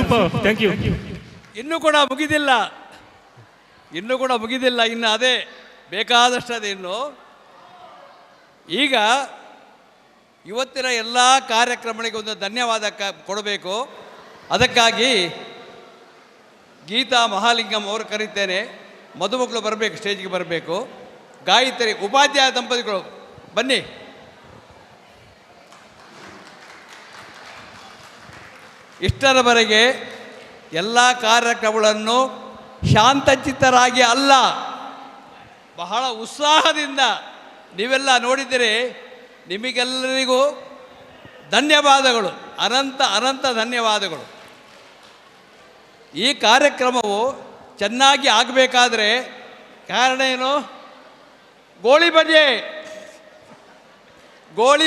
Super, thank you. ಇನ್ನೂ ಕೂಡ ಮುಗಿದಿಲ್ಲ, ಇನ್ನು ಅದೇ ಬೇಕಾದಷ್ಟು ಅದೇ ಇನ್ನು. ಈಗ ಇವತ್ತಿನ ಎಲ್ಲ ಕಾರ್ಯಕ್ರಮಗಳಿಗೆ ಒಂದು ಧನ್ಯವಾದ ಕೊಡಬೇಕು. ಅದಕ್ಕಾಗಿ ಗೀತಾ ಮಹಾಲಿಂಗಂ ಅವರು ಕರೀತೇನೆ. ಮದುಮಕ್ಕಳು ಬರಬೇಕು, ಸ್ಟೇಜ್ಗೆ ಬರಬೇಕು. ಗಾಯತ್ರಿ ಉಪಾಧ್ಯಾಯ ದಂಪತಿಗಳು ಬನ್ನಿ. ಇಷ್ಟರವರೆಗೆ ಎಲ್ಲ ಕಾರ್ಯಕ್ರಮಗಳನ್ನು ಶಾಂತಚಿತ್ತರಾಗಿ ಅಲ್ಲ, ಬಹಳ ಉತ್ಸಾಹದಿಂದ ನೀವೆಲ್ಲ ನೋಡಿದರೆ ನಿಮಗೆಲ್ಲರಿಗೂ ಧನ್ಯವಾದಗಳು, ಅನಂತ ಅನಂತ ಧನ್ಯವಾದಗಳು. ಈ ಕಾರ್ಯಕ್ರಮವು ಚೆನ್ನಾಗಿ ಆಗಬೇಕಾದ್ರೆ ಕಾರಣ ಏನು? ಗೋಳಿ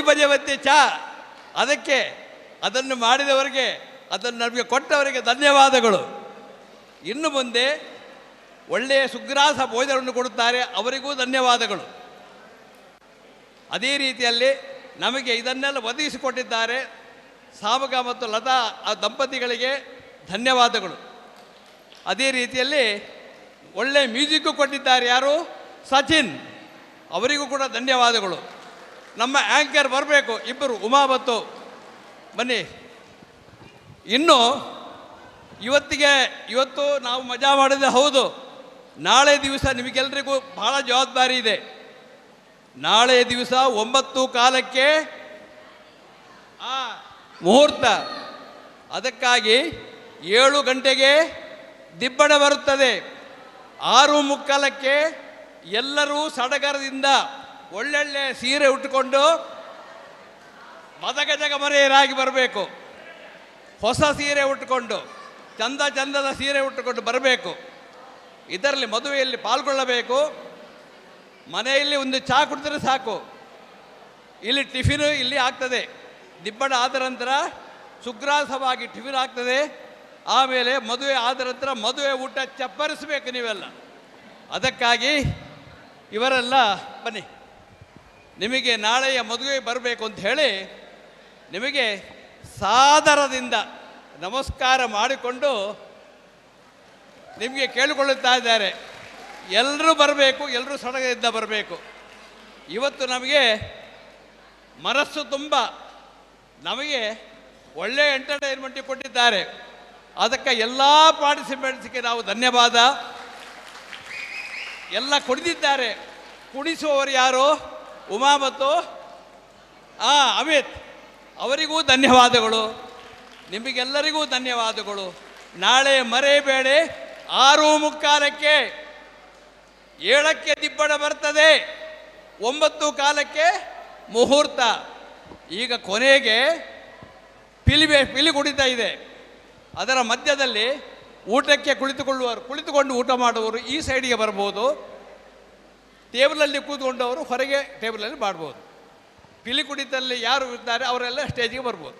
ಬಜೆ ಮತ್ತು ಚಾ. ಅದಕ್ಕೆ ಅದನ್ನು ಮಾಡಿದವರಿಗೆ, ಅದನ್ನು ನಮಗೆ ಕೊಟ್ಟವರಿಗೆ ಧನ್ಯವಾದಗಳು. ಇನ್ನು ಮುಂದೆ ಒಳ್ಳೆಯ ಸುಗ್ರಾಸ ಭೋಜನವನ್ನು ಕೊಡುತ್ತಾರೆ, ಅವರಿಗೂ ಧನ್ಯವಾದಗಳು. ಅದೇ ರೀತಿಯಲ್ಲಿ ನಮಗೆ ಇದನ್ನೆಲ್ಲ ಒದಗಿಸಿಕೊಟ್ಟಿದ್ದಾರೆ ಸಾಮಗ ಮತ್ತು ಲತಾ ಆ ದಂಪತಿಗಳಿಗೆ ಧನ್ಯವಾದಗಳು. ಅದೇ ರೀತಿಯಲ್ಲಿ ಒಳ್ಳೆಯ ಮ್ಯೂಸಿಕ್ಕು ಕೊಟ್ಟಿದ್ದಾರೆ ಯಾರು? ಸಚಿನ್, ಅವರಿಗೂ ಕೂಡ ಧನ್ಯವಾದಗಳು. ನಮ್ಮ ಆ್ಯಂಕರ್ ಬರಬೇಕು, ಇಬ್ಬರು ಉಮಾಬತ್ತು ಬನ್ನಿ. ಇನ್ನು ಇವತ್ತು ನಾವು ಮಜಾ ಮಾಡಿದೆ ಹೌದು, ನಾಳೆ ದಿವಸ ನಿಮಗೆಲ್ಲರಿಗೂ ಬಹಳ ಜವಾಬ್ದಾರಿ ಇದೆ. ನಾಳೆ ದಿವಸ 9:15 ಮುಹೂರ್ತ. ಅದಕ್ಕಾಗಿ 7 ಗಂಟೆಗೆ ದಿಬ್ಬಣ ಬರುತ್ತದೆ. 6:15 ಎಲ್ಲರೂ ಸಡಗರದಿಂದ ಒಳ್ಳೊಳ್ಳೆ ಸೀರೆ ಉಟ್ಟುಕೊಂಡು ಮದಗಜಗಮರೆಯರಾಗಿ ಬರಬೇಕು. ಹೊಸ ಸೀರೆ ಉಟ್ಟುಕೊಂಡು, ಚಂದದ ಸೀರೆ ಉಟ್ಟುಕೊಂಡು ಬರಬೇಕು. ಇದರಲ್ಲಿ ಮದುವೆಯಲ್ಲಿ ಪಾಲ್ಗೊಳ್ಳಬೇಕು. ಮನೆಯಲ್ಲಿ ಒಂದು ಚಹಾ ಕುಡಿದ್ರೆ ಸಾಕು, ಇಲ್ಲಿ ಟಿಫಿನ್ ಇಲ್ಲಿ ಆಗ್ತದೆ. ದಿಬ್ಬಣ ಆದ ನಂತರ ಸುಗ್ರಾಸವಾಗಿ ಟಿಫಿನ್ ಆಗ್ತದೆ. ಆಮೇಲೆ ಮದುವೆ ಆದ ನಂತರ ಮದುವೆ ಊಟ ಚಪ್ಪರಿಸಬೇಕು ನೀವೆಲ್ಲ. ಅದಕ್ಕಾಗಿ ಇವರೆಲ್ಲ ಬನ್ನಿ, ನಿಮಗೆ ನಾಳೆಯ ಮದುವೆ ಬರಬೇಕು ಅಂತ ಹೇಳಿ ನಿಮಗೆ ಸಾದರದಿಂದ ನಮಸ್ಕಾರ ಮಾಡಿಕೊಂಡು ನಿಮಗೆ ಕೇಳಿಕೊಳ್ಳುತ್ತಾ ಇದ್ದಾರೆ. ಎಲ್ಲರೂ ಬರಬೇಕು, ಎಲ್ಲರೂ ಸಡಗರದಿಂದ ಬರಬೇಕು. ಇವತ್ತು ನಮಗೆ ಮನಸ್ಸು ತುಂಬ ನಮಗೆ ಒಳ್ಳೆಯ ಎಂಟರ್ಟೈನ್ಮೆಂಟ್ ಕೊಟ್ಟಿದ್ದಾರೆ. ಅದಕ್ಕೆ ಎಲ್ಲ ಪಾರ್ಟಿಸಿಪೆಂಟ್ಸ್ಗೆ ನಾವು ಧನ್ಯವಾದ. ಎಲ್ಲ ಕುಡಿದಿದ್ದಾರೆ. ಕುಡಿಸುವವರು ಯಾರು? ಉಮಾ ಮತ್ತು ಅಮಿತ್, ಅವರಿಗೂ ಧನ್ಯವಾದಗಳು. ನಿಮಗೆಲ್ಲರಿಗೂ ಧನ್ಯವಾದಗಳು. ನಾಳೆ ಮರೆಯಬೇಡಿ, 6:15 7ಕ್ಕೆ ದಿಬ್ಬಣ ಬರ್ತದೆ, 9:15 ಮುಹೂರ್ತ. ಈಗ ಕೊನೆಗೆ ಪಿಲಿ ಕುಡಿತಾ ಇದೆ. ಅದರ ಮಧ್ಯದಲ್ಲಿ ಊಟಕ್ಕೆ ಕುಳಿತುಕೊಂಡು ಊಟ ಮಾಡುವವರು ಈ ಸೈಡಿಗೆ ಬರ್ಬೋದು. ಟೇಬಲಲ್ಲಿ ಕೂತ್ಕೊಂಡವರು ಹೊರಗೆ ಟೇಬಲಲ್ಲಿ ಮಾಡ್ಬೋದು. ಪಿಲಿ ಕುಡಿತಲ್ಲಿ ಯಾರು ಇರ್ತಾರೆ ಅವರೆಲ್ಲ ಸ್ಟೇಜಿಗೆ ಬರ್ಬೋದು.